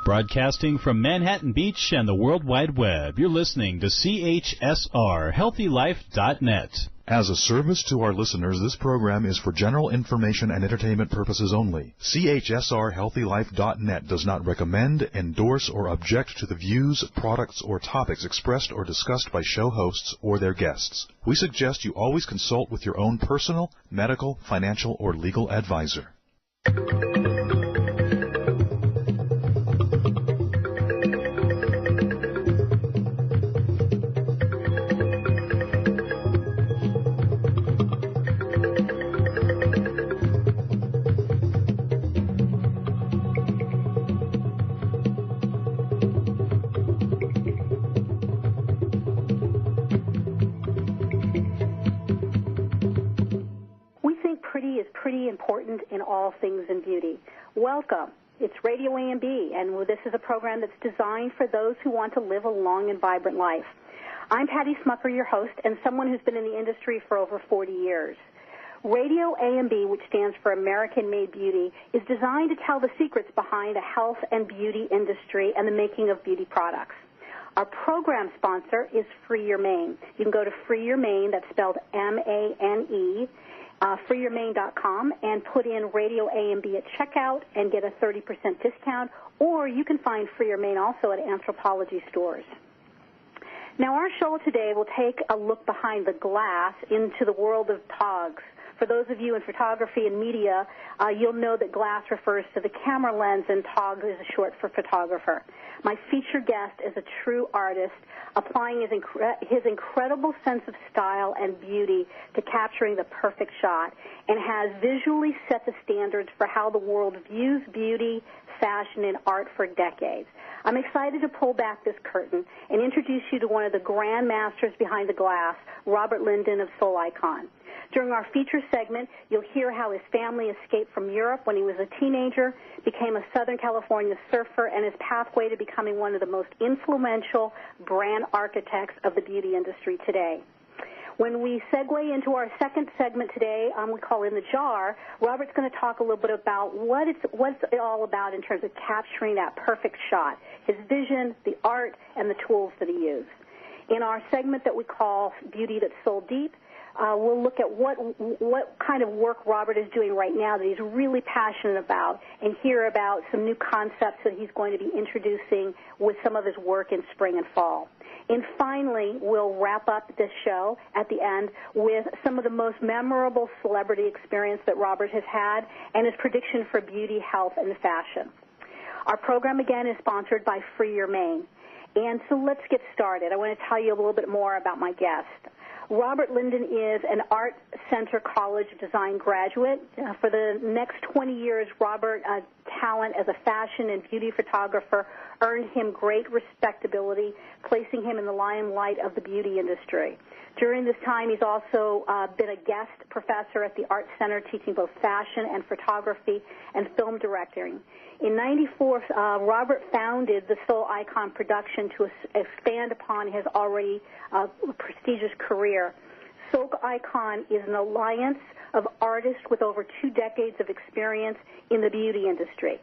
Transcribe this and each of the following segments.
Broadcasting from Manhattan Beach and the World Wide Web, you're listening to CHSR, HealthyLife.net. As a service to our listeners, this program is for general information and entertainment purposes only. CHSR HealthyLife.net does not recommend, endorse, or object to the views, products, or topics expressed or discussed by show hosts or their guests. We suggest you always consult with your own personal, medical, financial, or legal advisor. Important in all things in beauty. Welcome. It's RadioAMB, and this is a program that's designed for those who want to live a long and vibrant life. I'm Patty Smucker, your host, and someone who's been in the industry for over 40 years. RadioAMB, which stands for American-Made Beauty, is designed to tell the secrets behind the health and beauty industry and the making of beauty products. Our program sponsor is Free Your Mane. You can go to Free Your Mane, that's spelled M-A-N-E, freeyourmane.com, and put in Radio AMB at checkout and get a 30% discount, or you can find Free Your Mane also at Anthropologie stores. Now, our show today will take a look behind the glass into the world of Togs. For those of you in photography and media, you'll know that glass refers to the camera lens and Togs is short for photographer. My featured guest is a true artist, applying his incredible sense of style and beauty to capturing the perfect shot, and has visually set the standards for how the world views beauty, fashion, and art for decades. I'm excited to pull back this curtain and introduce you to one of the grand masters behind the glass, Robert Lynden of Sole Icon. During our feature segment, you'll hear how his family escaped from Europe when he was a teenager, became a Southern California surfer, and his pathway to becoming one of the most influential brand architects of the beauty industry today. When we segue into our second segment today, we call In the Jar, Robert's going to talk a little bit about what's it all about in terms of capturing that perfect shot, his vision, the art, and the tools that he used. In our segment that we call Beauty That's Soul Deep, we'll look at what kind of work Robert is doing right now that he's really passionate about, and hear about some new concepts that he's going to be introducing with some of his work in spring and fall. And finally, we'll wrap up this show at the end with some of the most memorable celebrity experience that Robert has had and his prediction for beauty, health, and fashion. Our program, again, is sponsored by Free Your Mane. And so let's get started. I want to tell you a little bit more about my guest. Robert Lynden is an Art Center College of Design graduate. For the next 20 years, Robert's talent as a fashion and beauty photographer earned him great respectability, placing him in the limelight of the beauty industry. During this time, he's also been a guest professor at the Art Center, teaching both fashion and photography and film directing. In '94, Robert founded the Sole Icon production to expand upon his already prestigious career. Sole Icon is an alliance of artists with over 2 decades of experience in the beauty industry.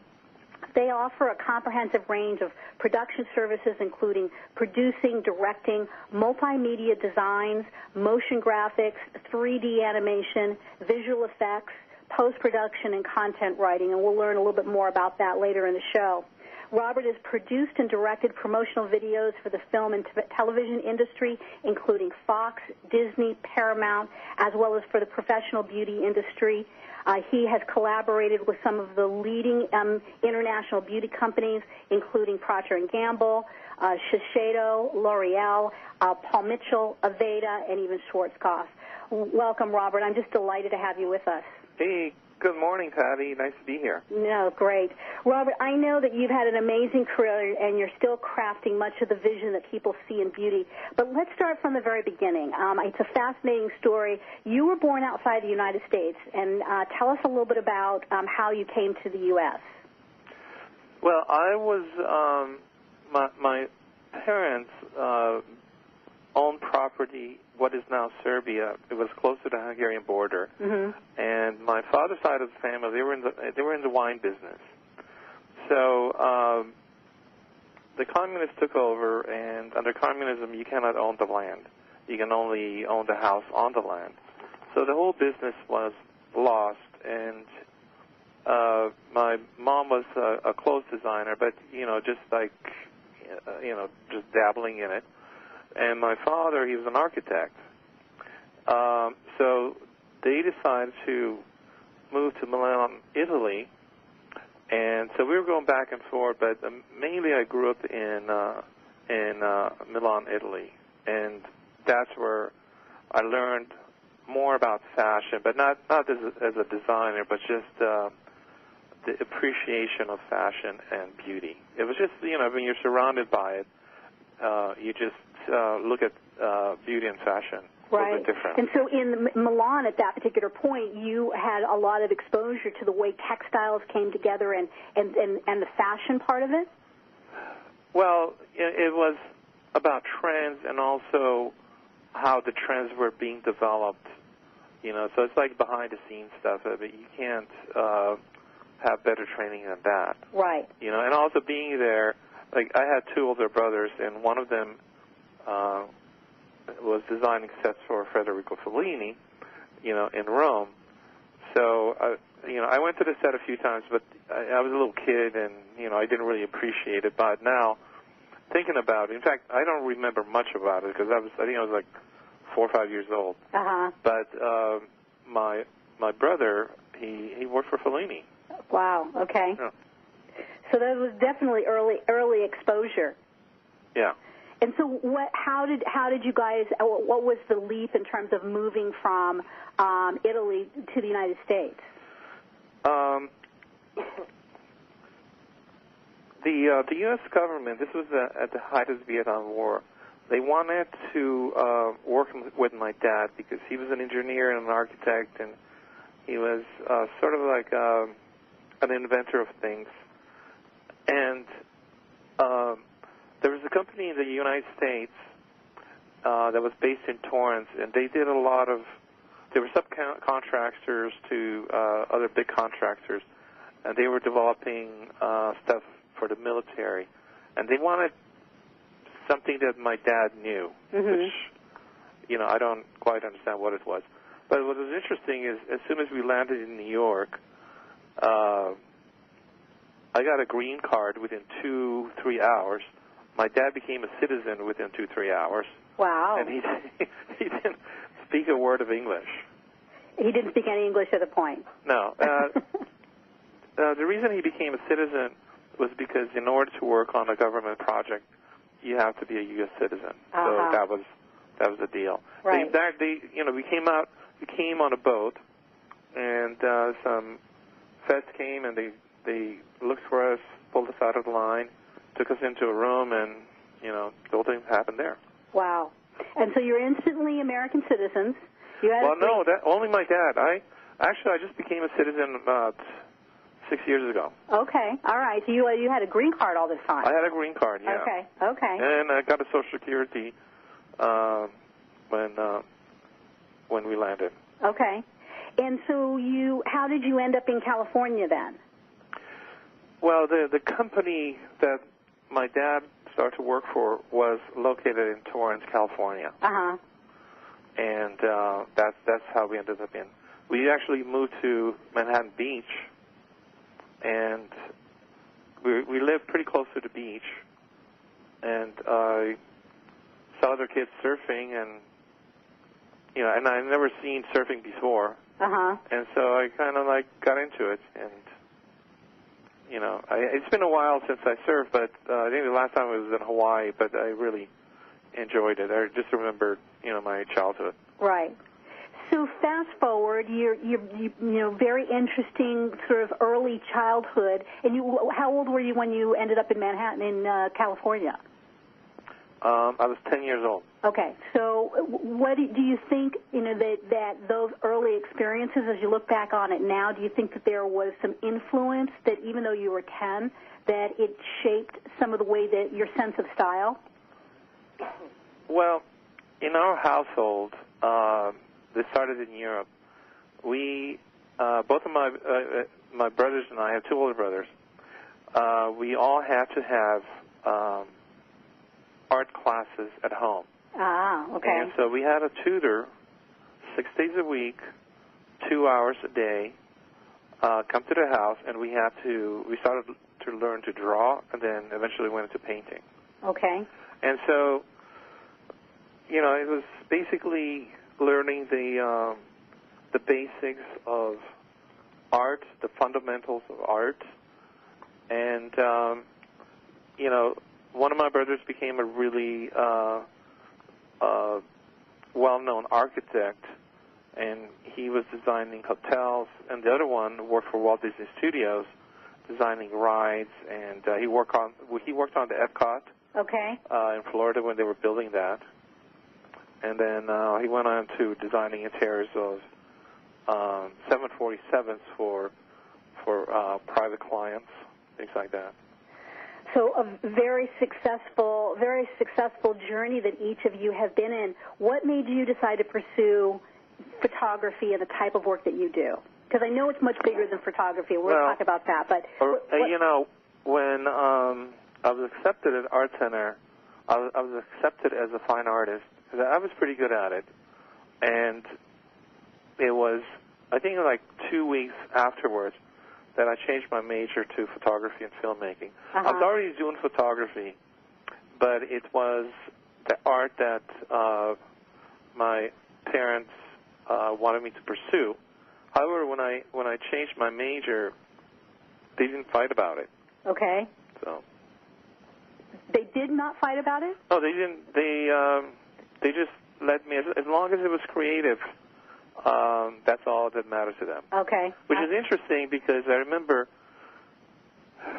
They offer a comprehensive range of production services, including producing, directing, multimedia designs, motion graphics, 3D animation, visual effects, post-production, and content writing, and we'll learn a little bit more about that later in the show. Robert has produced and directed promotional videos for the film and television industry, including Fox, Disney, Paramount, as well as for the professional beauty industry. He has collaborated with some of the leading international beauty companies, including Procter & Gamble, Shiseido, L'Oreal, Paul Mitchell, Aveda, and even Schwarzkopf. Welcome, Robert. I'm just delighted to have you with us. Hey, good morning, Patty. Nice to be here. No, great. Robert, I know that you've had an amazing career and you're still crafting much of the vision that people see in beauty. But let's start from the very beginning. It's a fascinating story. You were born outside the United States, and tell us a little bit about how you came to the U.S. Well, I was, my parents owned property, what is now Serbia. It was close to the Hungarian border. Mm-hmm. And my father's side of the family, they were in the wine business. So the communists took over, and under communism, you cannot own the land. You can only own the house on the land. So the whole business was lost, and my mom was a clothes designer, but, just just dabbling in it. And my father, he was an architect. So they decided to move to Milan, Italy, and so we were going back and forth, but mainly I grew up in Milan, Italy, and that's where I learned more about fashion, but not as a designer, but just the appreciation of fashion and beauty. It was just, when you're surrounded by it, you just look at beauty and fashion. Right. Different. And so in Milan at that particular point, you had a lot of exposure to the way textiles came together and the fashion part of it? Well, it was about trends and also how the trends were being developed. So it's like behind-the-scenes stuff, but you can't have better training than that. Right. And also being there, like I had two older brothers, and one of them was designing sets for Federico Fellini, in Rome. So, I went to the set a few times, but I was a little kid, and, I didn't really appreciate it. But now, thinking about it, in fact, I don't remember much about it because I think I was like 4 or 5 years old. Uh-huh. But my brother, he worked for Fellini. Wow, okay. Yeah. So that was definitely early exposure. Yeah. And so, how did you guys? What was the leap in terms of moving from Italy to the United States? The U.S. government. This was at the height of the Vietnam War. They wanted to work with my dad because he was an engineer and an architect, and he was sort of like an inventor of things. And there was a company in the United States that was based in Torrance, and they did a lot of, they were subcontractors to other big contractors, and they were developing stuff for the military. And they wanted something that my dad knew, which, I don't quite understand what it was. But what was interesting is as soon as we landed in New York, I got a green card within 2-3 hours. My dad became a citizen within 2-3 hours. Wow. And he didn't speak a word of English. He didn't speak any English at the point. No. The reason he became a citizen was because in order to work on a government project, you have to be a U.S. citizen. So that was the deal. Right. We came on a boat, and some feds came and they looked for us, pulled us out of the line, took us into a room, and, the whole thing happened there. Wow. And so you're instantly American citizens. No, only my dad. I just became a citizen about 6 years ago. Okay. All right. So you had a green card all this time. I had a green card, yeah. Okay. And I got a Social Security when we landed. Okay. And so how did you end up in California then? Well, the company that my dad started to work for was located in Torrance, California. Uh-huh. And that's how we ended up in. We actually moved to Manhattan Beach, and we lived pretty close to the beach. And I saw other kids surfing, and and I'd never seen surfing before. Uh-huh. And so I kind of got into it, and it's been a while since I surfed, but I think the last time I was in Hawaii, but I really enjoyed it. I just remembered, my childhood. Right. So fast forward, you're very interesting sort of early childhood. And how old were you when you ended up in Manhattan in California? I was 10 years old. Okay. So what do you think, that those early experiences, as you look back on it now, do you think that there was some influence that even though you were 10, that it shaped some of the way that your sense of style? Well, in our household, this started in Europe. We, both of my brothers and I have two older brothers. We all had to have art classes at home. Ah, okay. And so we had a tutor 6 days a week, 2 hours a day, come to the house, and we started to learn to draw, and then eventually went into painting. Okay. And so, it was basically learning the basics of art, the fundamentals of art, and one of my brothers became a really well-known architect, and he was designing hotels, and the other one worked for Walt Disney Studios, designing rides, and he worked on the Epcot in Florida when they were building that, and then he went on to designing interiors of 747s for private clients, things like that. So a very successful journey that each of you have been in. What made you decide to pursue photography and the type of work that you do? Because I know it's much bigger than photography. We'll talk about that. But when I was accepted at Art Center, I was accepted as a fine artist because I was pretty good at it, and it was, I think, like 2 weeks afterwards that I changed my major to photography and filmmaking. I was already doing photography, but it was the art that my parents wanted me to pursue. However, when I changed my major, they didn't fight about it. Okay. So they did not fight about it? No, they didn't. They just let me, as long as it was creative. That's all that matters to them. Okay. Which is interesting because I remember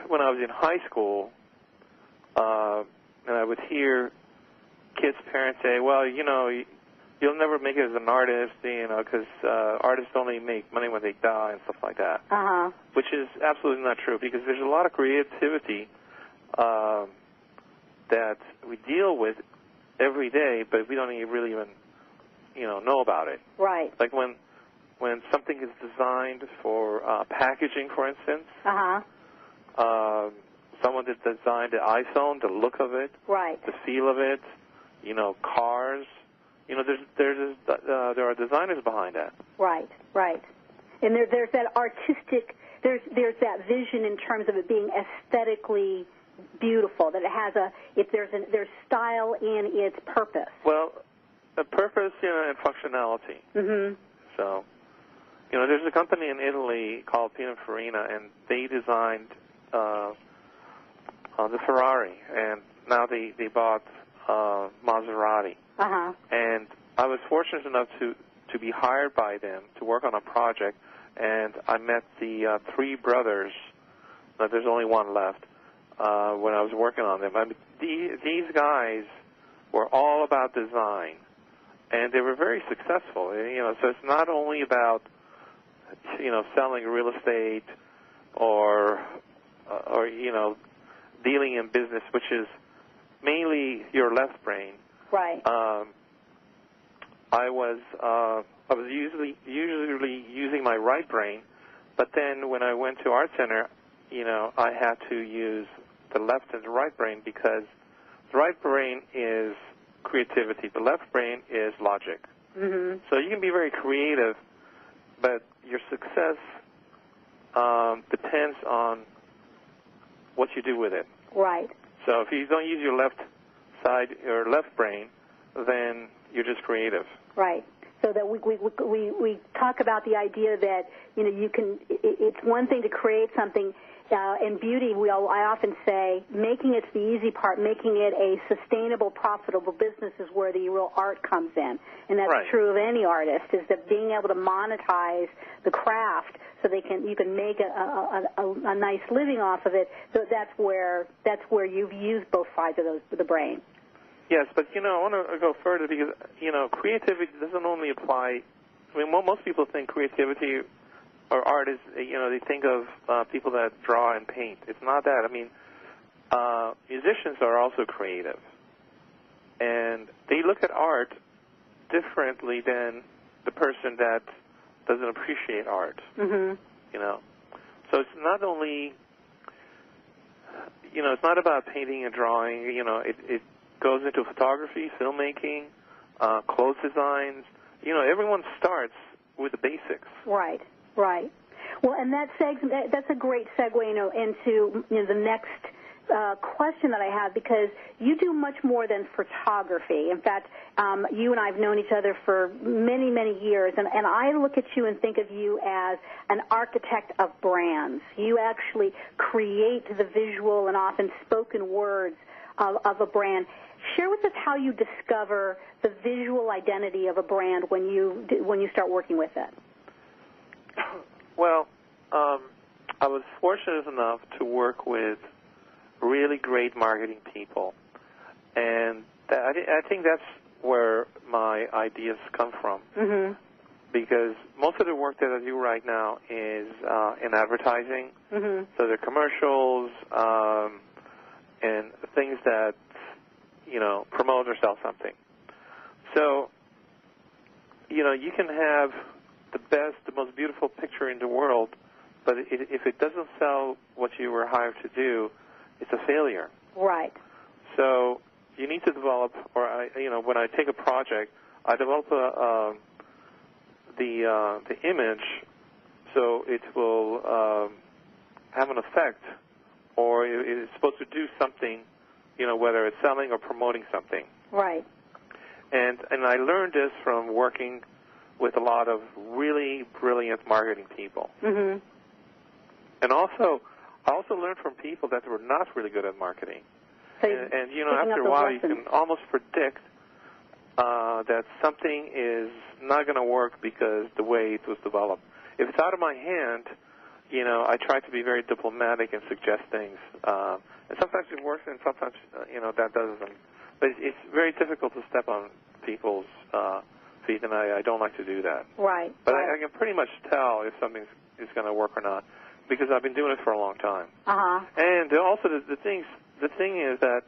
when I was in high school, and I would hear kids' parents say, well, you'll never make it as an artist, because artists only make money when they die and stuff like that. Which is absolutely not true because there's a lot of creativity that we deal with every day, but we don't really even know about it. Right. Like when something is designed for packaging, for instance. Someone that designed the iPhone, the look of it, right, the feel of it, cars. There are designers behind that. Right. And there's that artistic. There's that vision in terms of it being aesthetically beautiful. That it has there's style in its purpose. Well, a purpose, and functionality. Mm-hmm. So, there's a company in Italy called Pininfarina, and they designed the Ferrari, and now they bought Maserati. And I was fortunate enough to be hired by them to work on a project, and I met the three brothers. Now, there's only one left when I was working on them. I mean, these guys were all about design. And they were very successful, so it's not only about, selling real estate or dealing in business, which is mainly your left brain. Right. I was usually using my right brain, but then when I went to Art Center, I had to use the left and the right brain because the right brain is creativity. The left brain is logic. Mm-hmm. So you can be very creative, but your success depends on what you do with it. Right. So if you don't use your left side, your left brain, then you're just creative. Right. So that we talk about the idea that you can. It's one thing to create something. In beauty, I often say, making it the easy part, making it a sustainable, profitable business is where the real art comes in. And that's right. true of any artist, is that being able to monetize the craft so you can make a nice living off of it. So that's where you've used both sides of the brain. Yes, but, I want to go further because, creativity doesn't only apply. I mean, most people think creativity or art is, they think of people that draw and paint. It's not that. I mean, musicians are also creative. And they look at art differently than the person that doesn't appreciate art. Mm-hmm. So it's not only, it's not about painting and drawing. It goes into photography, filmmaking, clothes designs. Everyone starts with the basics. Right. Well, and that's a great segue, into the next question that I have, because you do much more than photography. In fact, you and I have known each other for many, many years, and I look at you and think of you as an architect of brands. You actually create the visual and often spoken words of a brand. Share with us how you discover the visual identity of a brand when you start working with it. Well, I was fortunate enough to work with really great marketing people, and I think that's where my ideas come from. Mm-hmm. Because most of the work that I do right now is in advertising, mm-hmm. so they're commercials and things that promote or sell something. So you can have the best, the most beautiful picture in the world, but if it doesn't sell what you were hired to do, it's a failure. Right. So you need to develop, when I take a project, I develop the image so it will have an effect, or it's supposed to do something, whether it's selling or promoting something. Right. And I learned this from working with a lot of really brilliant marketing people. Mm-hmm. And I also learned from people that were not really good at marketing. So and after a while, you can almost predict that something is not going to work because the way it was developed. If it's out of my hand, I try to be very diplomatic and suggest things. And sometimes it works, and sometimes, that doesn't. But it's very difficult to step on people's feet, and I don't like to do that. Right. But I can pretty much tell if something is going to work or not, because I've been doing it for a long time. Uh-huh. And also the thing is that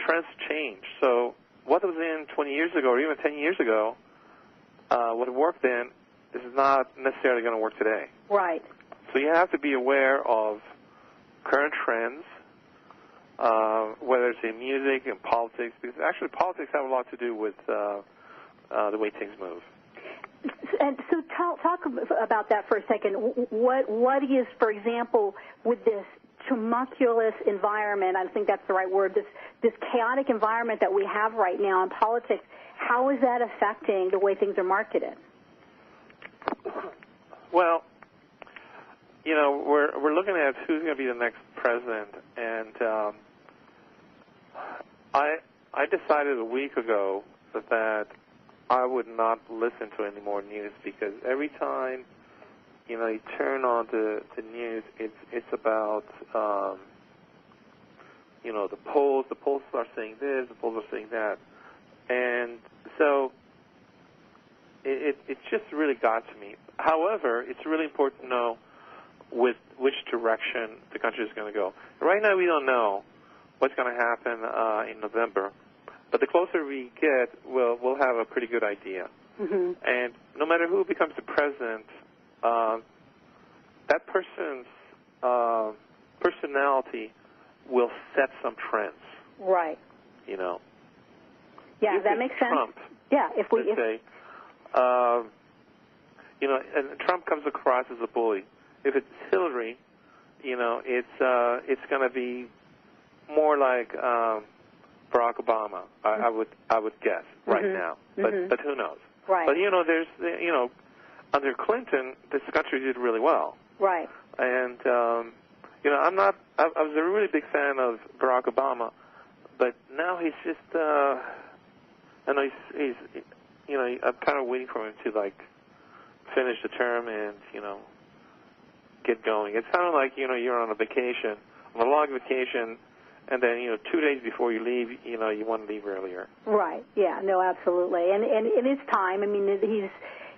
trends change. So what was in 20 years ago or even 10 years ago, what worked then is not necessarily going to work today. Right. So you have to be aware of current trends, whether it's in music and politics, because actually politics have a lot to do with the way things move. And so talk about that for a second. What is, for example, with this tumultuous environment, I think that's the right word, this chaotic environment that we have right now in politics, how is that affecting the way things are marketed? Well, we're looking at who's going to be the next president, and I decided a week ago that I would not listen to any more news, because every time you turn on the news, it's about the polls. The polls are saying this, the polls are saying that, and so it just really got to me. However, it's really important to know with which direction the country is going to go. Right now, we don't know what's going to happen in November, but the closer we get, we'll have a pretty good idea. Mm-hmm. And no matter who becomes the president, that person's personality will set some trends. Right. Yeah, if that makes sense. Trump, yeah, let's say, and Trump comes across as a bully. If it's Hillary, it's going to be more like Barack Obama. I would guess right mm-hmm. now, but who knows? Right. But there's under Clinton, this country did really well. Right. And I was a really big fan of Barack Obama, but now he's just he's I'm kind of waiting for him to finish the term and get going. It's kind of like you're on a vacation, on a long vacation, and then 2 days before you leave, you want to leave earlier. Right. Yeah. No. Absolutely. And it's time. I mean,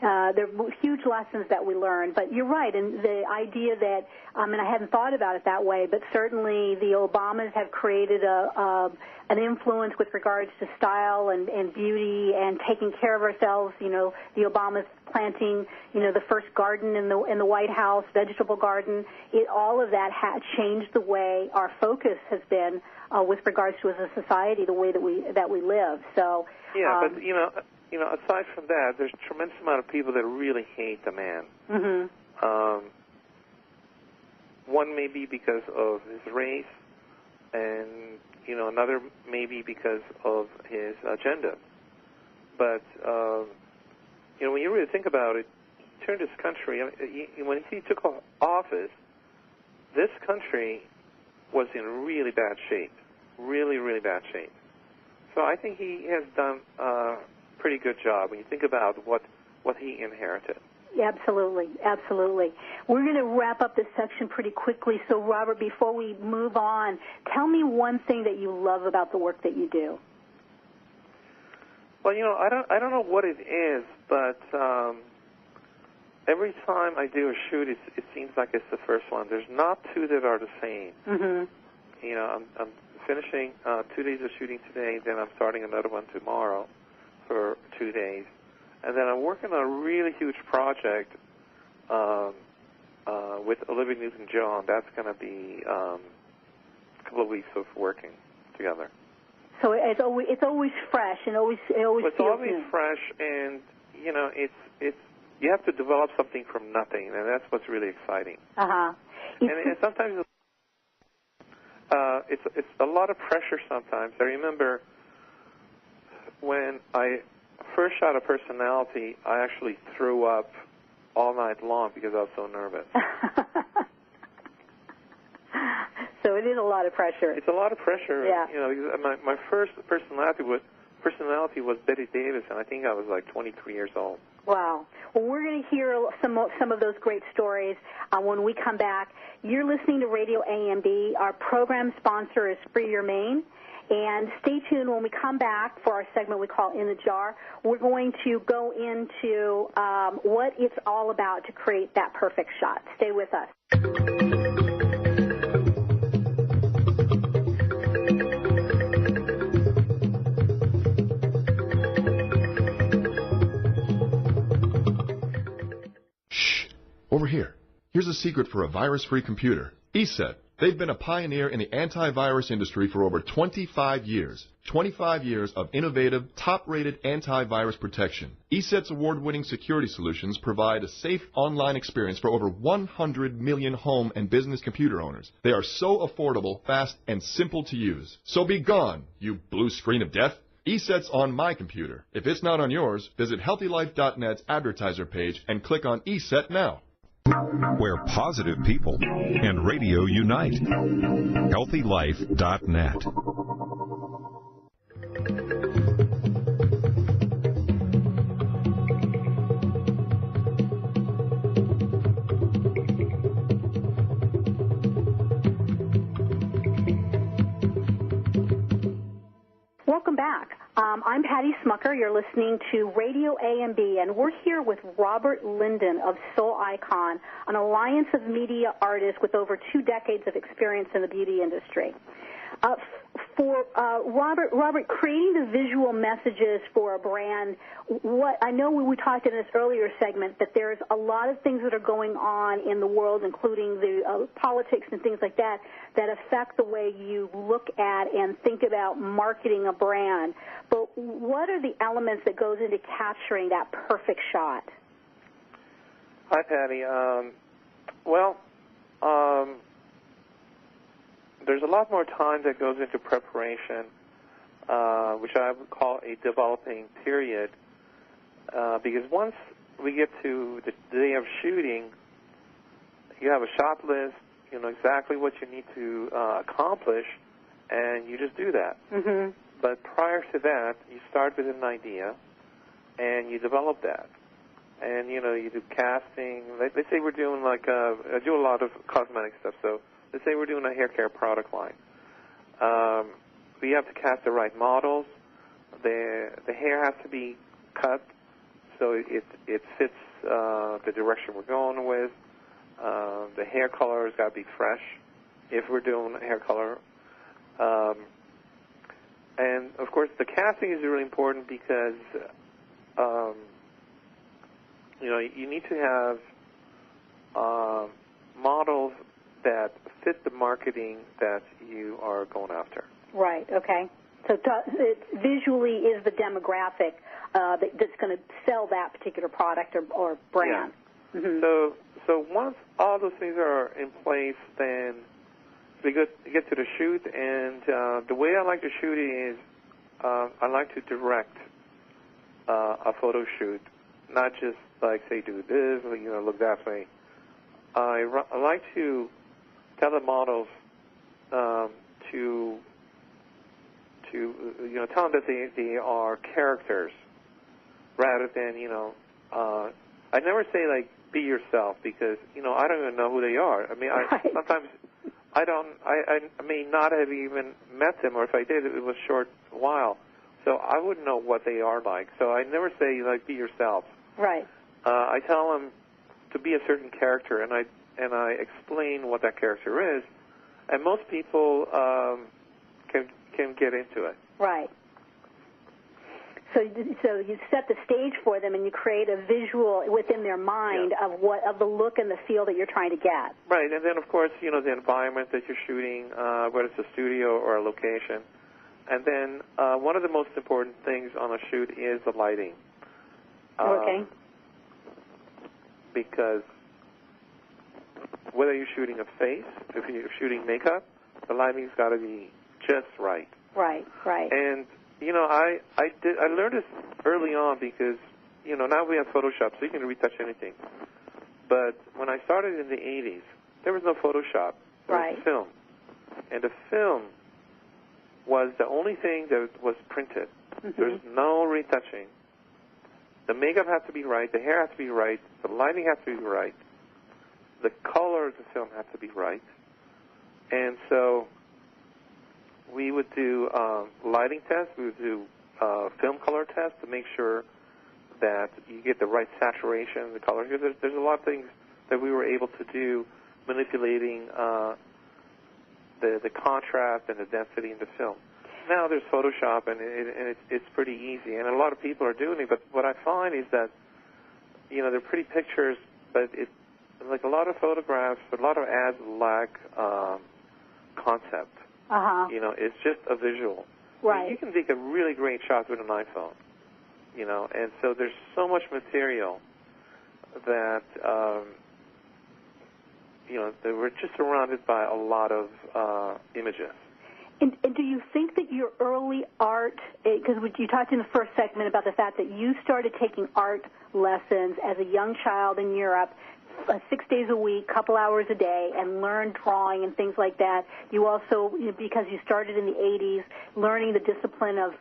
there are huge lessons that we learn. But you're right, and the idea that, and I hadn't thought about it that way, but certainly the Obamas have created an influence with regards to style and beauty and taking care of ourselves. You know, the Obamas planting, you know, the first garden in the White House, vegetable garden. All of that changed the way our focus has been with regards to as a society, the way that we live. So but you know, aside from that, there's a tremendous amount of people that really hate the man. Mm-hmm. One may be because of his race, and you know, another may be because of his agenda. But you know, when you really think about it, he turned this country. When he took office, this country was in really bad shape, really, really bad shape. So I think he has done a pretty good job when you think about what he inherited. Absolutely, absolutely. We're going to wrap up this section pretty quickly. So, Robert, before we move on, tell me one thing that you love about the work that you do. Well, you know, I don't know what it is, but every time I do a shoot, it seems like it's the first one. There's not two that are the same. Mm-hmm. You know, I'm finishing 2 days of shooting today, then I'm starting another one tomorrow for 2 days. And then I'm working on a really huge project with Olivia Newton-John. That's going to be a couple of weeks of working together. So it's always fresh and always It's feels always new. fresh, and you know, it's you have to develop something from nothing, and that's what's really exciting. Uh-huh. And sometimes it's a lot of pressure. Sometimes I remember when I first shot a personality, I actually threw up all night long because I was so nervous. So it is a lot of pressure. It's a lot of pressure. Yeah. You know, my first personality was Betty Davis, and I think I was like 23 years old. Wow. Well, we're going to hear some of those great stories when we come back. You're listening to Radio AMB. Our program sponsor is Free Your Mane. And stay tuned when we come back for our segment we call In the Jar. We're going to go into what it's all about to create that perfect shot. Stay with us. Shh. Over here. Here's a secret for a virus-free computer. ESET. They've been a pioneer in the antivirus industry for over 25 years. 25 years of innovative, top-rated antivirus protection. ESET's award-winning security solutions provide a safe online experience for over 100 million home and business computer owners. They are so affordable, fast, and simple to use. So be gone, you blue screen of death. ESET's on my computer. If it's not on yours, visit HealthyLife.net's advertiser page and click on ESET now. Where positive people and radio unite. HealthyLife.net. Welcome back. I'm Patty Smucker. You're listening to Radio AMB, and we're here with Robert Lynden of Sole Icon, an alliance of media artists with over 2 decades of experience in the beauty industry. For Robert, creating the visual messages for a brand, I know we talked in this earlier segment that there's a lot of things that are going on in the world, including the politics and things like that, that affect the way you look at and think about marketing a brand. But what are the elements that goes into capturing that perfect shot? Hi, Patty. There's a lot more time that goes into preparation, which I would call a developing period, because once we get to the day of shooting, you have a shot list, you know exactly what you need to accomplish, and you just do that. Mm-hmm. But prior to that, you start with an idea, and you develop that. And, you know, you do casting. Let's say we're doing I do a lot of cosmetic stuff, so let's say we're doing a hair care product line. We have to cast the right models. The hair has to be cut so it fits the direction we're going with. The hair color has got to be fresh if we're doing hair color. And, of course, the casting is really important because, you need to have models that fit the marketing that you are going after. Right, okay. So it visually is the demographic that's going to sell that particular product or brand. Yeah. Mm-hmm. So once all those things are in place, then we get to the shoot, and the way I like to shoot it is I like to direct a photo shoot, not just like say do this, look that way. I like to tell the models to tell them that they are characters rather than I never say like be yourself because I don't even know who they are. I mean, sometimes I may not have even met them, or if I did, it was a short while, so I wouldn't know what they are like. So I never say like be yourself. Right. I tell them to be a certain character, and I explain what that character is, and most people can get into it. Right. So you set the stage for them, and you create a visual within their mind of the look and the feel that you're trying to get. Right, and then of course the environment that you're shooting, whether it's a studio or a location, and then one of the most important things on a shoot is the lighting. Okay. Because whether you're shooting a face, if you're shooting makeup, the lighting's got to be just right. Right. And I learned this early on because now we have Photoshop, so you can retouch anything. But when I started in the 80s, there was no Photoshop. There was film, and the film was the only thing that was printed. Mm-hmm. There's no retouching. The makeup has to be right, the hair has to be right, the lighting has to be right, the color of the film has to be right. And so we would do lighting tests, we would do film color tests to make sure that you get the right saturation, the color. There's a lot of things that we were able to do manipulating the contrast and the density in the film. Now there's Photoshop, and it's pretty easy, and a lot of people are doing it. But what I find is that, they're pretty pictures, but like a lot of photographs, a lot of ads lack concept. Uh-huh. It's just a visual. Right. I mean, you can take a really great shot with an iPhone, and so there's so much material that, that we're just surrounded by a lot of images. And do you think that your early art, because you talked in the first segment about the fact that you started taking art lessons as a young child in Europe, 6 days a week, couple hours a day, and learned drawing and things like that. You also, because you started in the 80s, learning the discipline of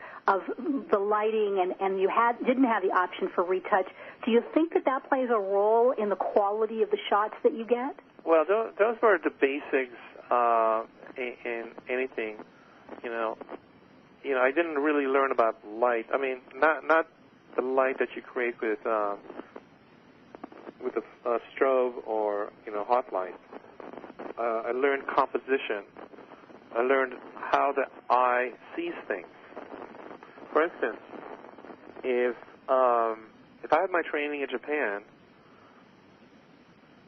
the lighting, and you didn't have the option for retouch. Do you think that plays a role in the quality of the shots that you get? Well, those were the basics in anything. I didn't really learn about light. I mean, not the light that you create with a strobe or hot light. I learned composition. I learned how the eye sees things. For instance, if I had my training in Japan,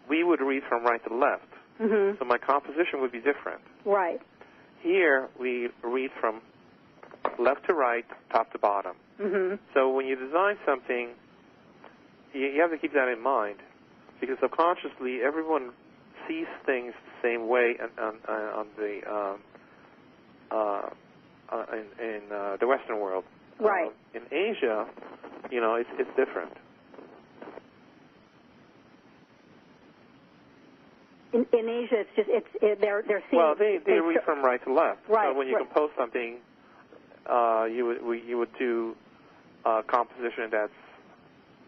we would read from right to left. Mm-hmm. So my composition would be different. Right. Here we read from left to right, top to bottom. Mm-hmm. So when you design something, you have to keep that in mind, because subconsciously everyone sees things the same way in the Western world. Right. In Asia, it's different. In Asia, they're seeing. Well, they read from right to left. Right. So when you compose something, you would do composition that's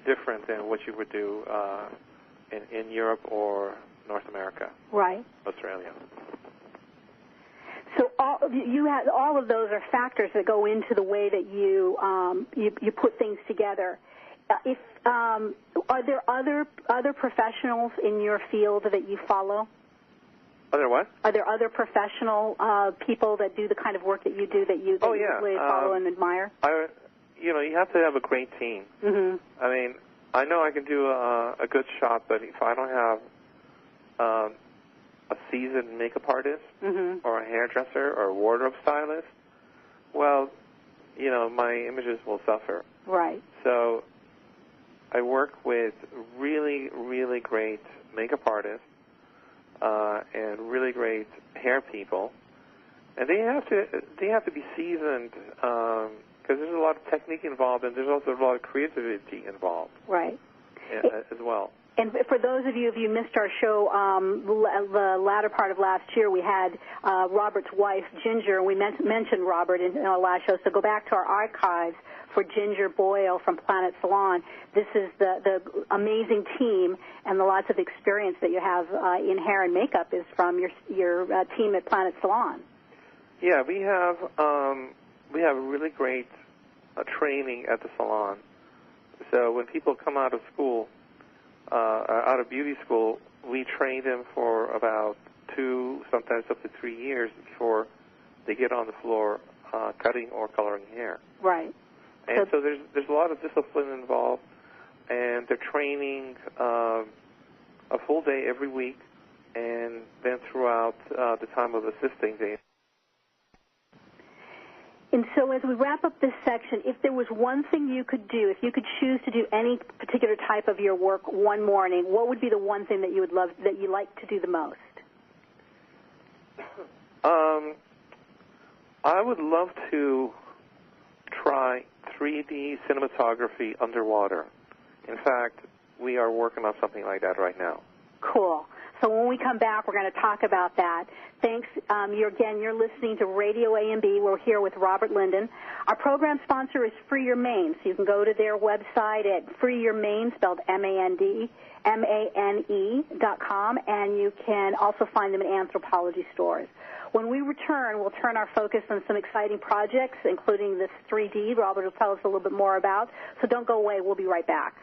different than what you would do in Europe or North America. Right. Australia. So all of those are factors that go into the way that you put things together. Are there other professionals in your field that you follow? Other what? Are there other professional people that do the kind of work that you do that you really follow and admire? You have to have a great team. Mm-hmm. I mean, I know I can do a good shot, but if I don't have a seasoned makeup artist or a hairdresser or a wardrobe stylist, well, my images will suffer. Right. So I work with really, really great makeup artists and really great hair people, and they have to be seasoned because there's a lot of technique involved, and there's also a lot of creativity involved. Right. As well. And for those of you, if you missed our show, the latter part of last year, we had Robert's wife, Ginger, and we mentioned Robert in our last show. So go back to our archives for Ginger Boyle from Planet Salon. This is the amazing team, and the lots of experience that you have in hair and makeup is from your team at Planet Salon. Yeah, we have really great training at the salon. So when people come out of school, out of beauty school, we train them for about 2, sometimes up to 3 years before they get on the floor cutting or coloring hair. Right. And so there's a lot of discipline involved, and they're training a full day every week, and then throughout the time of assisting, they. And so as we wrap up this section, if there was one thing you could do, if you could choose to do any particular type of your work one morning, what would be the one thing that you would love, that you like to do the most? I would love to try 3D cinematography underwater. In fact, we are working on something like that right now. Cool. So when we come back, we're going to talk about that. Thanks. You're listening to Radio AMB. We're here with Robert Lynden. Our program sponsor is Free Your Mane, so you can go to their website at freeyourmane, spelled MANE.com, and you can also find them in Anthropologie stores. When we return, we'll turn our focus on some exciting projects, including this 3D Robert will tell us a little bit more about. So don't go away. We'll be right back.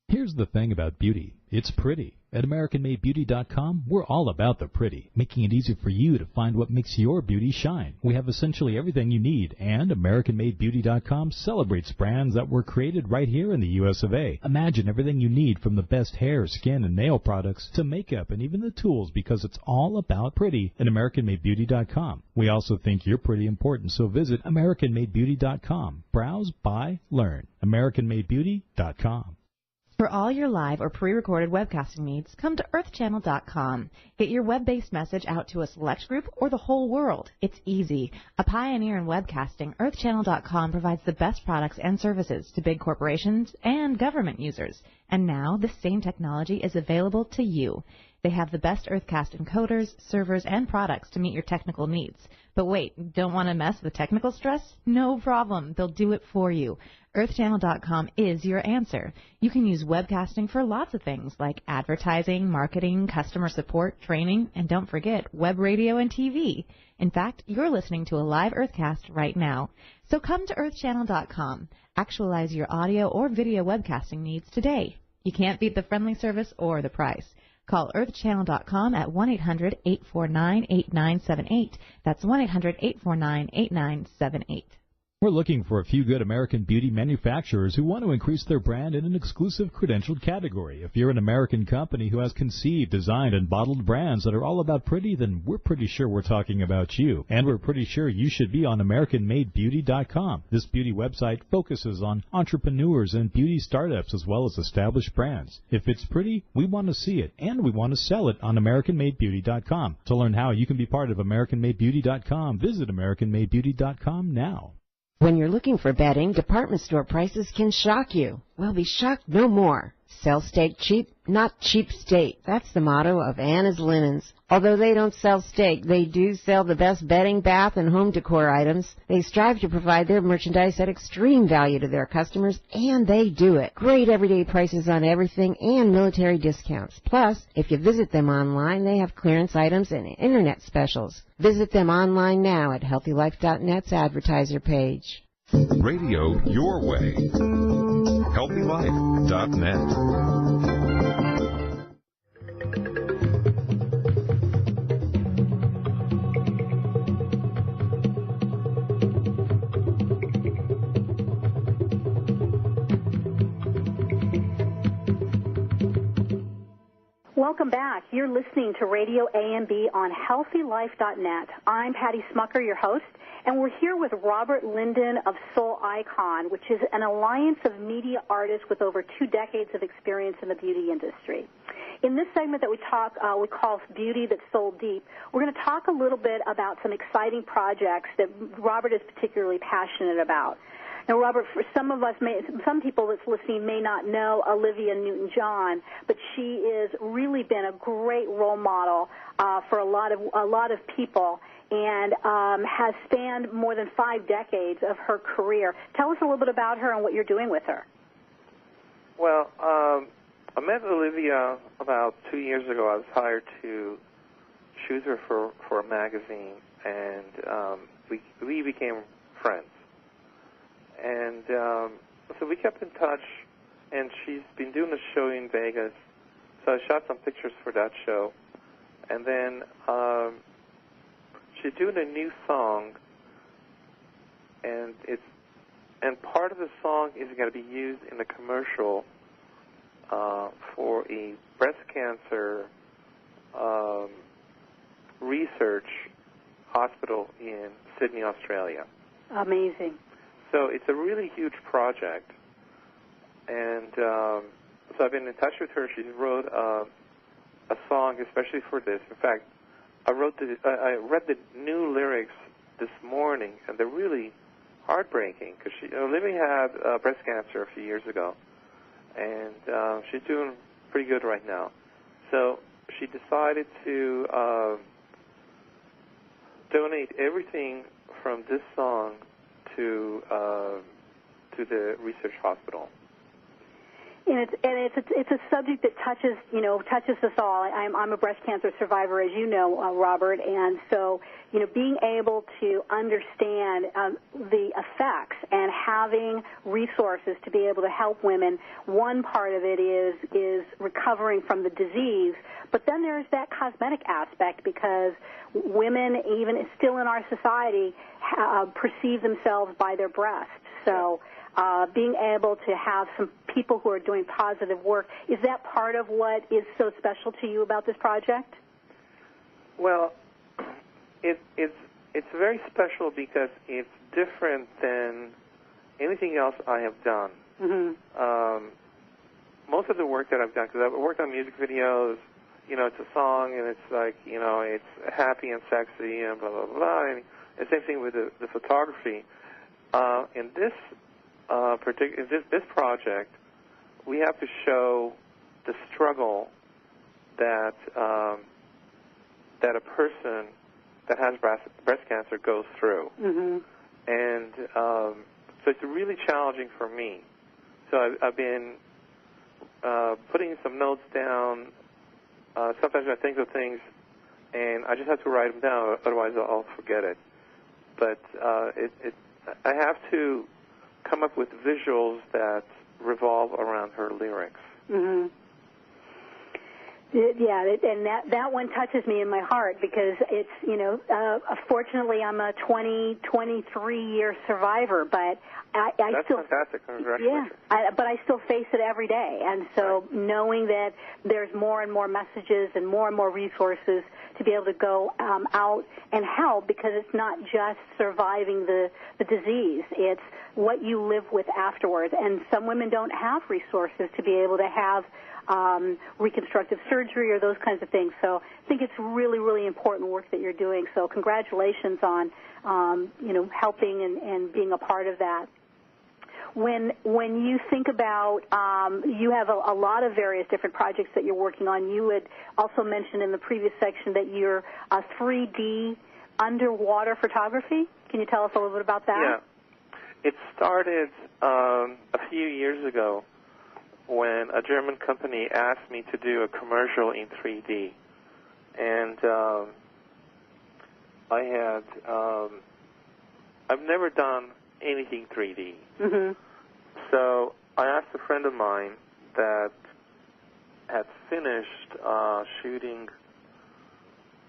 Here's the thing about beauty. It's pretty. At AmericanMadeBeauty.com, we're all about the pretty, making it easy for you to find what makes your beauty shine. We have essentially everything you need, and AmericanMadeBeauty.com celebrates brands that were created right here in the U.S. of A. Imagine everything you need from the best hair, skin, and nail products to makeup and even the tools, because it's all about pretty at AmericanMadeBeauty.com. We also think you're pretty important, so visit AmericanMadeBeauty.com. Browse, buy, learn. AmericanMadeBeauty.com. For all your live or pre-recorded webcasting needs, come to earthchannel.com. Get your web-based message out to a select group or the whole world. It's easy. A pioneer in webcasting, earthchannel.com provides the best products and services to big corporations and government users. And now, this same technology is available to you. They have the best Earthcast encoders, servers, and products to meet your technical needs. But wait, don't want to mess with technical stress? No problem. They'll do it for you. EarthChannel.com is your answer. You can use webcasting for lots of things like advertising, marketing, customer support, training, and don't forget web radio and TV. In fact, you're listening to a live Earthcast right now. So come to EarthChannel.com. Actualize your audio or video webcasting needs today. You can't beat the friendly service or the price. Call earthchannel.com at 1-800-849-8978. That's 1-800-849-8978. We're looking for a few good American beauty manufacturers who want to increase their brand in an exclusive credentialed category. If you're an American company who has conceived, designed, and bottled brands that are all about pretty, then we're pretty sure we're talking about you. And we're pretty sure you should be on AmericanMadeBeauty.com. This beauty website focuses on entrepreneurs and beauty startups as well as established brands. If it's pretty, we want to see it, and we want to sell it on AmericanMadeBeauty.com. To learn how you can be part of AmericanMadeBeauty.com, visit AmericanMadeBeauty.com now. When you're looking for bedding, department store prices can shock you. Well, be shocked no more. Sell steak cheap, not cheap steak. That's the motto of Anna's Linens. Although they don't sell steak, they do sell the best bedding, bath, and home decor items. They strive to provide their merchandise at extreme value to their customers, and they do it. Great everyday prices on everything and military discounts. Plus, if you visit them online, they have clearance items and internet specials. Visit them online now at HealthyLife.net's advertiser page. Radio your way. HealthyLife.net. Welcome back. You're listening to RadioAMB on HealthyLife.net. I'm Patty Smucker, your host, and we're here with Robert Lynden of Sole Icon, which is an alliance of media artists with over 2 decades of experience in the beauty industry. In this segment that we call Beauty That's Sold Deep, we're going to talk a little bit about some exciting projects that Robert is particularly passionate about. Now, Robert, for some people that's listening may not know Olivia Newton-John, but she has really been a great role model for a lot of people, and has spanned more than 5 decades of her career. Tell us a little bit about her and what you're doing with her. Well, I met Olivia about 2 years ago. I was hired to choose her for a magazine, and we became friends. And so we kept in touch, and she's been doing a show in Vegas. So I shot some pictures for that show. And then she's doing a new song, and part of the song is going to be used in a commercial for a breast cancer research hospital in Sydney, Australia. Amazing. So it's a really huge project, and so I've been in touch with her. She wrote a song especially for this. In fact, I read the new lyrics this morning, and they're really heartbreaking because Olivia had breast cancer a few years ago, and she's doing pretty good right now. So she decided to donate everything from this song to the research hospital. And it's a subject that touches us all. I'm a breast cancer survivor, as you know, Robert, and so being able to understand the effects and having resources to be able to help women. One part of it is recovering from the disease, but then there's that cosmetic aspect because women, even still in our society, perceive themselves by their breasts. So being able to have some people who are doing positive work, is that part of what is so special to you about this project? Well, it's very special because it's different than anything else I have done. Mm-hmm. Most of the work that I've done, because I've worked on music videos, it's a song and it's like, it's happy and sexy and blah, blah, blah. And the same thing with the photography. In this this project, we have to show the struggle that a person that has breast cancer goes through. Mm-hmm. And so it's really challenging for me. So I've been putting some notes down. Sometimes I think of things, and I just have to write them down, otherwise I'll forget it. But I have to come up with visuals that revolve around her lyrics. Mm-hmm. Yeah, and that one touches me in my heart because it's, fortunately I'm a 23-year survivor, but I That's still... fantastic. Congratulations. Yeah, but I still face it every day. And so knowing that there's more and more messages and more resources to be able to go out and help, because it's not just surviving the disease. It's what you live with afterwards. And some women don't have resources to be able to have reconstructive surgery or those kinds of things. So I think it's really, really important work that you're doing. So congratulations on, helping and being a part of that. When you think about, you have a lot of various different projects that you're working on. You had also mentioned in the previous section that you're 3D underwater photography. Can you tell us a little bit about that? Yeah. It started a few years ago when a German company asked me to do a commercial in 3D. And I've never done anything 3D. Mm-hmm. So I asked a friend of mine that had finished shooting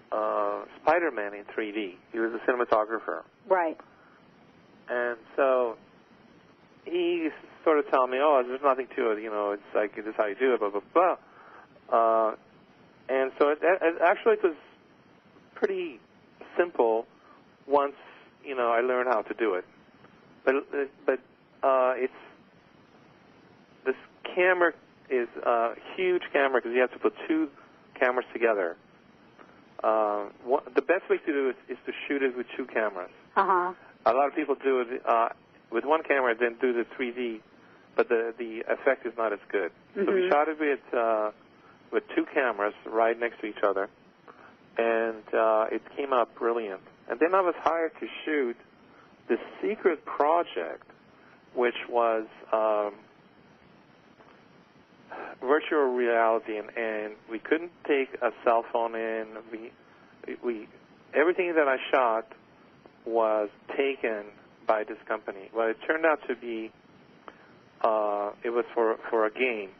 Spider-Man in 3D. He was a cinematographer. Right. And so he sort of told me, oh, there's nothing to it, it's like, this is how you do it, blah, blah, blah. And so it actually was pretty simple once, I learned how to do it. But this camera is a huge camera because you have to put two cameras together. The best way to do it is to shoot it with two cameras. Uh-huh. A lot of people do it with one camera and then do the 3D, but the effect is not as good. Mm-hmm. So we shot it with two cameras right next to each other, and it came out brilliant. And then I was hired to shoot the secret project, which was virtual reality, and we couldn't take a cell phone in. Everything that I shot was taken by this company. Well, it turned out to be it was for a game,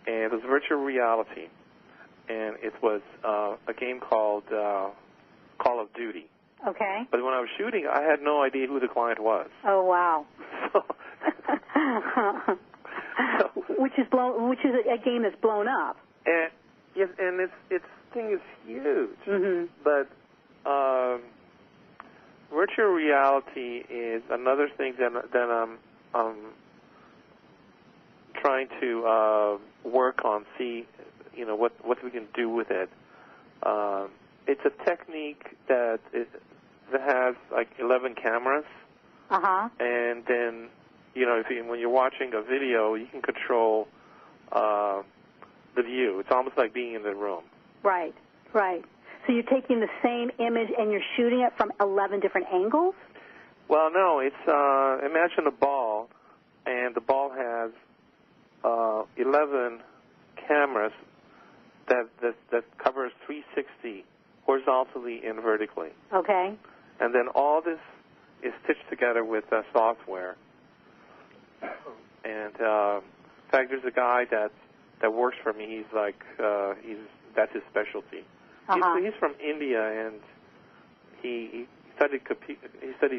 and it was virtual reality, and it was a game called Call of Duty. Okay. But when I was shooting, I had no idea who the client was. Oh, wow. So, which is a game that's blown up. And yes, and its thing is huge. Mm-hmm. But virtual reality is another thing that I'm trying to work on. See, what we can do with it. It's a technique that has like 11 cameras. Uh-huh. And then, when you're watching a video, you can control the view. It's almost like being in the room. Right, right. So you're taking the same image and you're shooting it from 11 different angles? Well, no. It's imagine a ball, and the ball has 11 cameras that covers 360 horizontally and vertically. Okay. And then all this is stitched together with software. And in fact, there's a guy that works for me. He's like that's his specialty. Uh-huh. He's from India, and he studied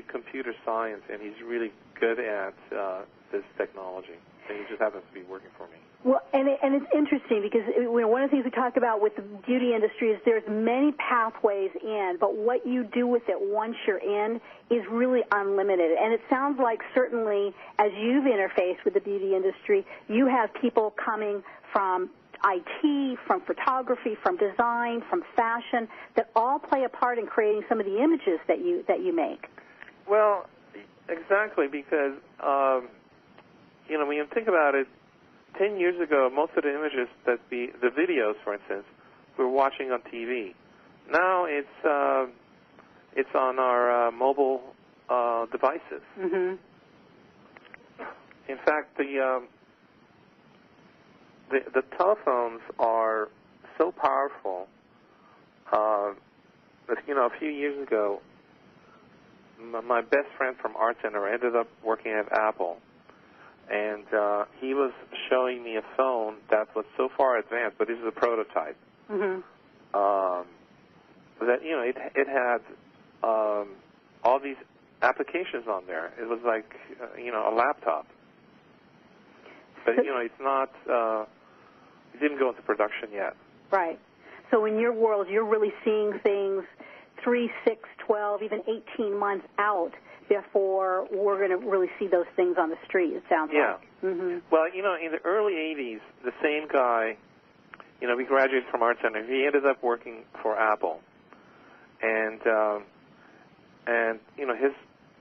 computer science, and he's really good at this technology. And he just happens to be working for me. Well, and it's interesting because one of the things we talk about with the beauty industry is there's many pathways in, but what you do with it once you're in is really unlimited. And it sounds like certainly as you've interfaced with the beauty industry, you have people coming from IT, from photography, from design, from fashion, that all play a part in creating some of the images that you make. Well, exactly, because when you think about it, 10 years ago, most of the images that the videos, for instance, we were watching on TV. Now it's on our mobile devices. Mm-hmm. In fact, the telephones are so powerful that a few years ago, my best friend from Art Center ended up working at Apple. And he was showing me a phone that was so far advanced, but this is a prototype. Mm-hmm. That it had all these applications on there. It was like a laptop, but it's not. It didn't go into production yet. Right. So in your world, you're really seeing things 3, 6, 12, even 18 months out before we're going to really see those things on the street, it sounds like. Mm-hmm. Well, in the early 80s, the same guy, we graduated from Art Center. He ended up working for Apple. And his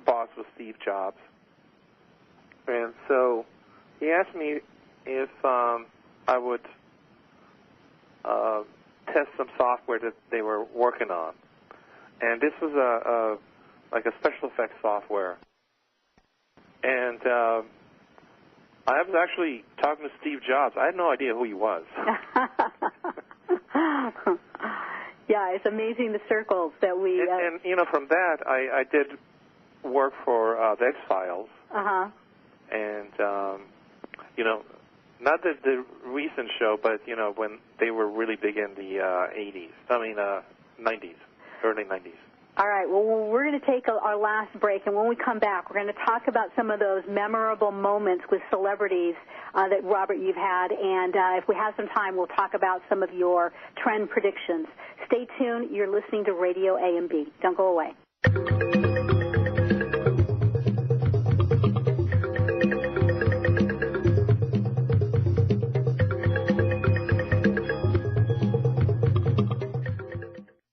boss was Steve Jobs. And so he asked me if I would test some software that they were working on. And this was like a special effects software. And I was actually talking to Steve Jobs. I had no idea who he was. Yeah, it's amazing the circles that we... And you know, from that, I did work for the X-Files. Uh-huh. And, you know, not the recent show, but, you know, when they were really big in the 80s. I mean, 90s, early 90s. All right, well, we're going to take our last break, and when we come back, we're going to talk about some of those memorable moments with celebrities that, Robert, you've had, and if we have some time, we'll talk about some of your trend predictions. Stay tuned. You're listening to Radio AMB. Don't go away.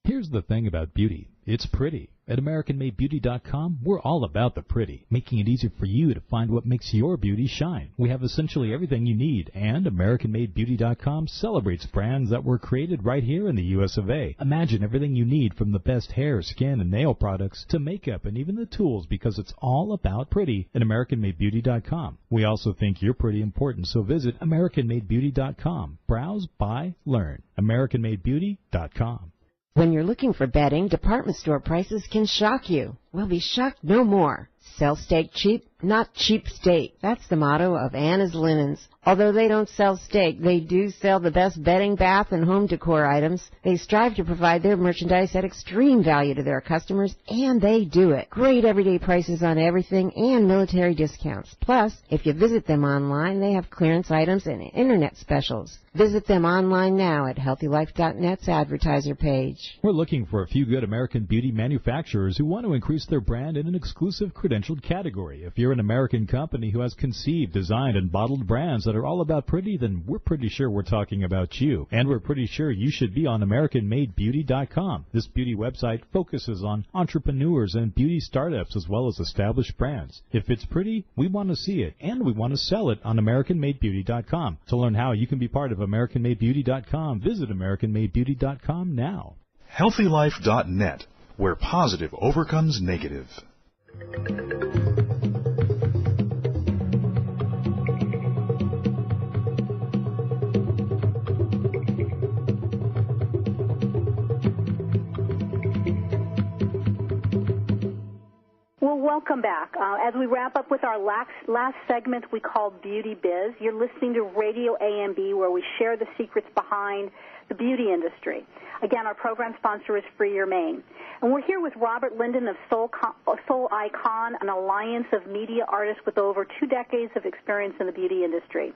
Here's the thing about beauty. It's pretty. At AmericanMadeBeauty.com, we're all about the pretty, making it easy for you to find what makes your beauty shine. We have essentially everything you need, and AmericanMadeBeauty.com celebrates brands that were created right here in the U.S. of A. Imagine everything you need from the best hair, skin, and nail products to makeup and even the tools, because it's all about pretty at AmericanMadeBeauty.com. We also think you're pretty important, so visit AmericanMadeBeauty.com. Browse, buy, learn. AmericanMadeBeauty.com. When you're looking for bedding, department store prices can shock you. Well, be shocked no more. Sell steak cheap, not cheap steak. That's the motto of Anna's Linens. Although they don't sell steak, they do sell the best bedding, bath, and home decor items. They strive to provide their merchandise at extreme value to their customers, and they do it. Great everyday prices on everything and military discounts. Plus, if you visit them online, they have clearance items and internet specials. Visit them online now at HealthyLife.net's advertiser page. We're looking for a few good American beauty manufacturers who want to increase their brand in an exclusive credentialed category. If you're an American company who has conceived, designed, and bottled brands that are all about pretty, then we're pretty sure we're talking about you. And we're pretty sure you should be on AmericanMadeBeauty.com. This beauty website focuses on entrepreneurs and beauty startups as well as established brands. If it's pretty, we want to see it, and we want to sell it on AmericanMadeBeauty.com. To learn how you can be part of AmericanMadeBeauty.com, visit AmericanMadeBeauty.com now. HealthyLife.net, where positive overcomes negative. Well, welcome back. As we wrap up with our last segment we call Beauty Biz, you're listening to Radio AMB, where we share the secrets behind the beauty industry. Again, our program sponsor is Free Your Mane. And we're here with Robert Lynden of Sole Icon, an alliance of media artists with over 2 decades of experience in the beauty industry.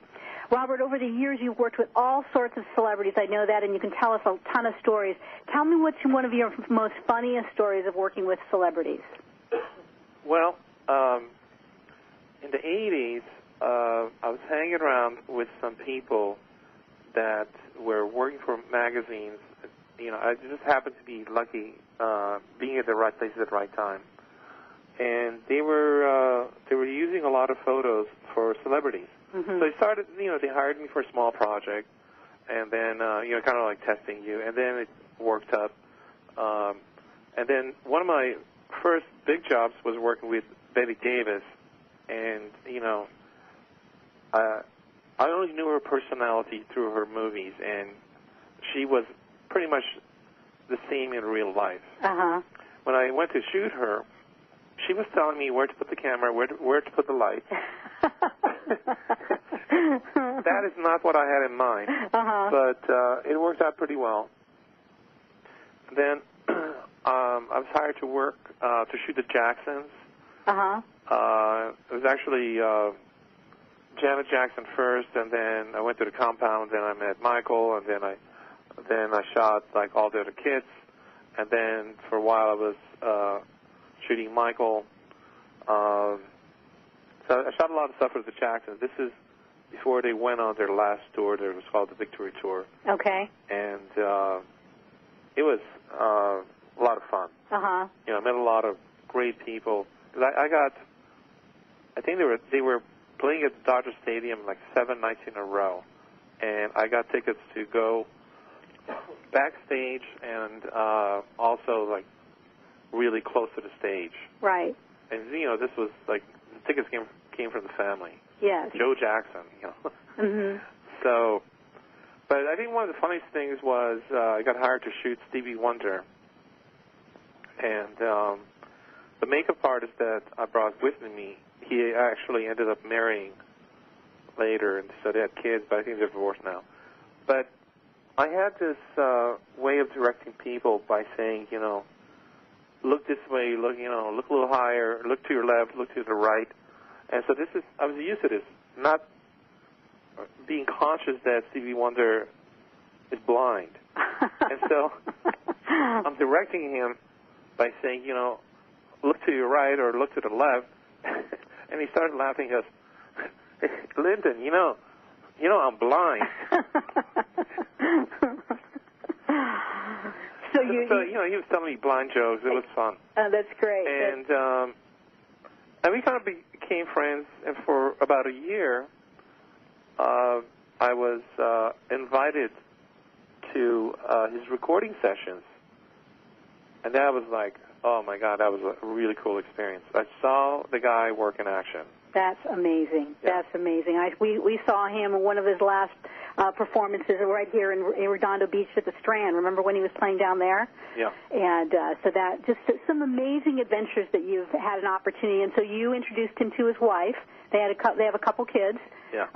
Robert, over the years you've worked with all sorts of celebrities. I know that, and you can tell us a ton of stories. Tell me what's one of your most funniest stories of working with celebrities. Well, in the 80s, I was hanging around with some people that were working for magazines. You know, I just happened to be lucky being at the right place at the right time. And they were using a lot of photos for celebrities. Mm-hmm. So they started, they hired me for a small project, and then, kind of like testing you. And then it worked up. And then one of my first big jobs was working with Betty Davis, and I only knew her personality through her movies, and she was pretty much the same in real life. Uh-huh. When I went to shoot her, she was telling me where to put the camera, where to put the light. That is not what I had in mind, but it worked out pretty well. Then I was hired to work to shoot the Jacksons. It was actually Janet Jackson first, and then I went to the compound, and I met Michael, and then I shot like all the other kids, and then for a while I was shooting Michael. So I shot a lot of stuff with the Jacksons. This is before they went on their last tour. That was called the Victory Tour. Okay. And it was a lot of fun. I met a lot of great people. I think they were playing at Dodger Stadium like 7 nights in a row, and I got tickets to go backstage and also like really close to the stage. Right. And this was like the tickets came from the family. Yes. Joe Jackson. Mhm. So, but I think one of the funniest things was I got hired to shoot Stevie Wonder, and the makeup artist that I brought with me, he actually ended up marrying later, and so they had kids, but I think they're divorced now. But I had this way of directing people by saying, look this way, look a little higher, look to your left, look to the right. And so I was used to this, not being conscious that Stevie Wonder is blind. And so I'm directing him by saying, look to your right or look to the left. And he started laughing. He goes, Lynden, I'm blind. So he was telling me blind jokes. It was fun. That's great. And we kind of became friends. And for about a year, I was invited to his recording sessions. And that was like, oh, my God, that was a really cool experience. I saw the guy work in action. That's amazing. Yeah. That's amazing. We saw him in one of his last performances right here in Redondo Beach at the Strand. Remember when he was playing down there? Yeah. And so that just some amazing adventures that you've had an opportunity. And so you introduced him to his wife. They have a couple kids. Yeah.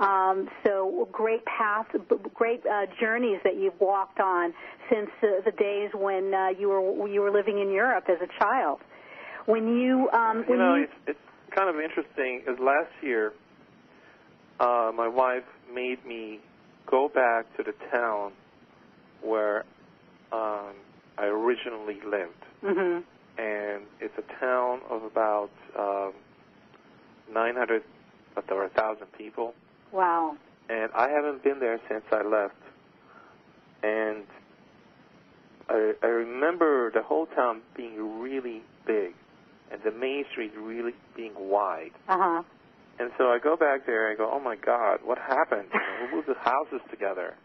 So great path, great journeys that you've walked on since the days when you were living in Europe as a child. It's kind of interesting. As last year, my wife made me go back to the town where I originally lived. Mm-hmm. And it's a town of about 900 or 1,000 people. Wow. And I haven't been there since I left. And I remember the whole town being really big and the main street really being wide. Uh-huh. And so I go back there and I go, oh, my God, what happened? We moved the houses together.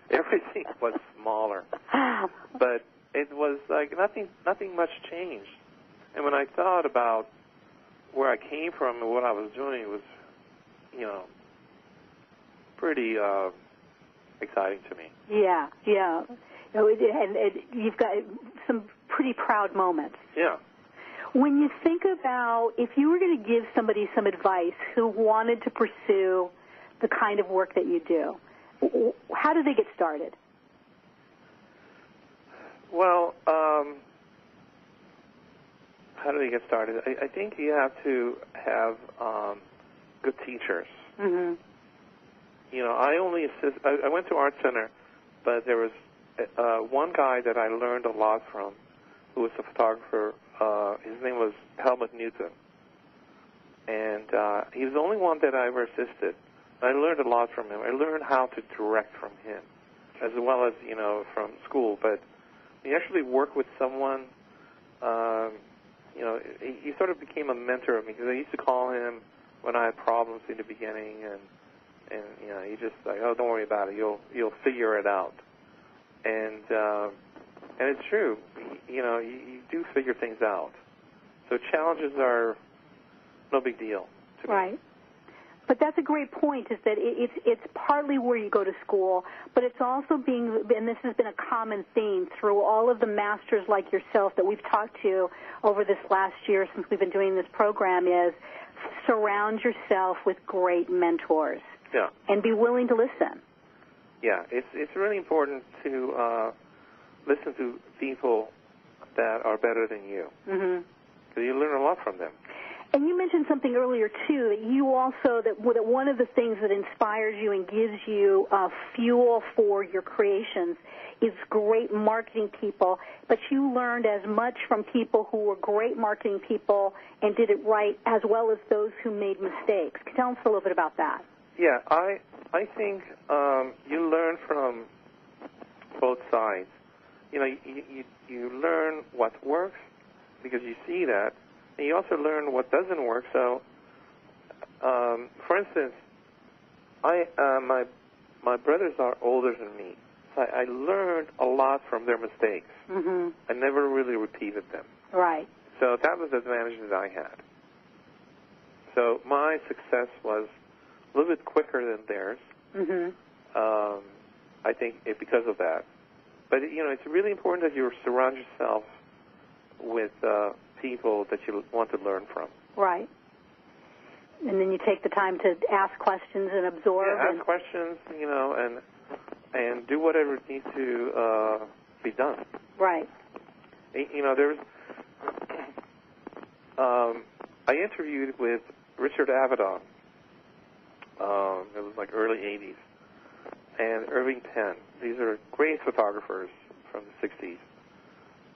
Everything was smaller. But it was like nothing much changed. And when I thought about where I came from and what I was doing, it was, pretty exciting to me. Yeah. And you've got some pretty proud moments. Yeah. When you think about if you were going to give somebody some advice who wanted to pursue the kind of work that you do, how do they get started? Well, how do they get started? I think you have to have good teachers. Mm-hmm. I only assist. I went to Art Center, but there was one guy that I learned a lot from, who was a photographer. His name was Helmut Newton, and he was the only one that I ever assisted. I learned a lot from him. I learned how to direct from him, as well as from school. But he actually worked with someone. He sort of became a mentor of me because I used to call him when I had problems in the beginning, and he just like, oh, don't worry about it. You'll figure it out. And it's true. You do figure things out. So challenges are no big deal to me. Right. But that's a great point, is that it's partly where you go to school, but it's also and this has been a common theme through all of the masters like yourself that we've talked to over this last year since we've been doing this program, is surround yourself with great mentors. Yeah. And be willing to listen. Yeah, it's really important to listen to people that are better than you. Mm-hmm. Because you learn a lot from them. And you mentioned something earlier, too, that you also, that one of the things that inspires you and gives you fuel for your creations is great marketing people, but you learned as much from people who were great marketing people and did it right, as well as those who made mistakes. Tell us a little bit about that. Yeah, I think you learn from both sides. You learn what works because you see that, and you also learn what doesn't work. So For instance, my brothers are older than me, so I learned a lot from their mistakes. Mm-hmm. I never really repeated them. Right. So that was the advantage that I had. So my success was a little bit quicker than theirs. Mm-hmm. I think because of that. But, it's really important that you surround yourself with people that you want to learn from. Right. And then you take the time to ask questions and absorb. Yeah, ask questions, and do whatever needs to be done. Right. I interviewed with Richard Avedon. It was like early 80s. And Irving Penn. These are great photographers from the 60s.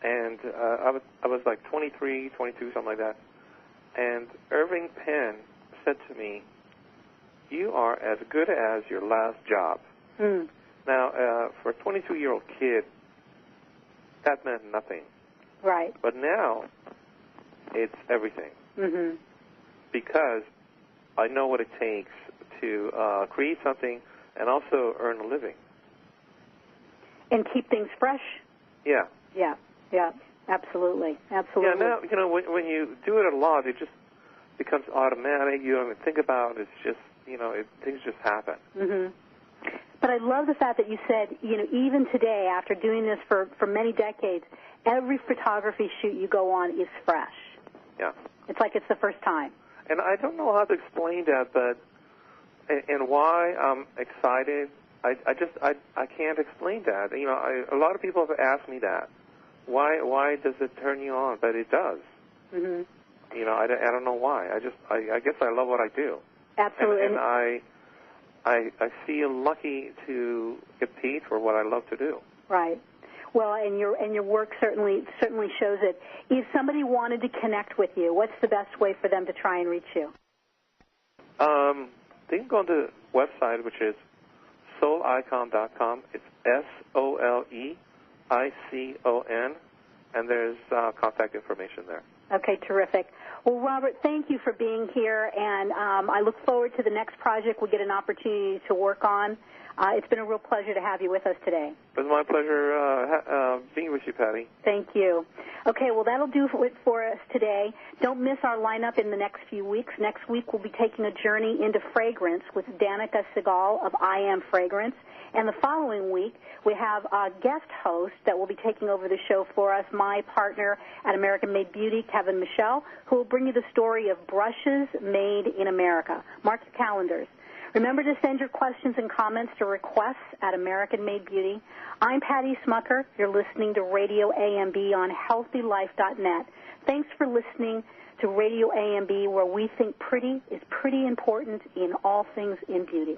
And I was like 23, 22, something like that. And Irving Penn said to me, "You are as good as your last job." Mm. Now, for a 22-year-old kid, that meant nothing. Right. But now, it's everything. Mm-hmm. Because I know what it takes to create something and also earn a living. And keep things fresh? Yeah. Yeah, absolutely. Absolutely. Yeah, now, when you do it a lot, it just becomes automatic. You don't even think about it. It's just, things just happen. Mm-hmm. But I love the fact that you said, even today, after doing this for many decades, every photography shoot you go on is fresh. Yeah. It's like it's the first time. And I don't know how to explain that, but and why I'm excited. I can't explain that. A lot of people have asked me that. Why does it turn you on? But it does. Mm-hmm. I don't know why. I guess I love what I do. Absolutely. And I feel lucky to get paid for what I love to do. Right. Well, and your work certainly shows it. If somebody wanted to connect with you, what's the best way for them to try and reach you? They can go on the website, which is soleicon.com. It's SOLEICON, and there's contact information there. Okay, terrific. Well, Robert, thank you for being here, and I look forward to the next project we'll get an opportunity to work on. It's been a real pleasure to have you with us today. It was my pleasure being with you, Patty. Thank you. Okay, well, that'll do it for us today. Don't miss our lineup in the next few weeks. Next week, we'll be taking a journey into fragrance with Danica Segal of I Am Fragrance. And the following week, we have a guest host that will be taking over the show for us, my partner at American Made Beauty, Kevin Michelle, who will bring you the story of brushes made in America. Mark your calendars. Remember to send your questions and comments to requests at American Made Beauty. I'm Patty Smucker. You're listening to RadioAMB on HealthyLife.net. Thanks for listening to RadioAMB, where we think pretty is pretty important in all things in beauty.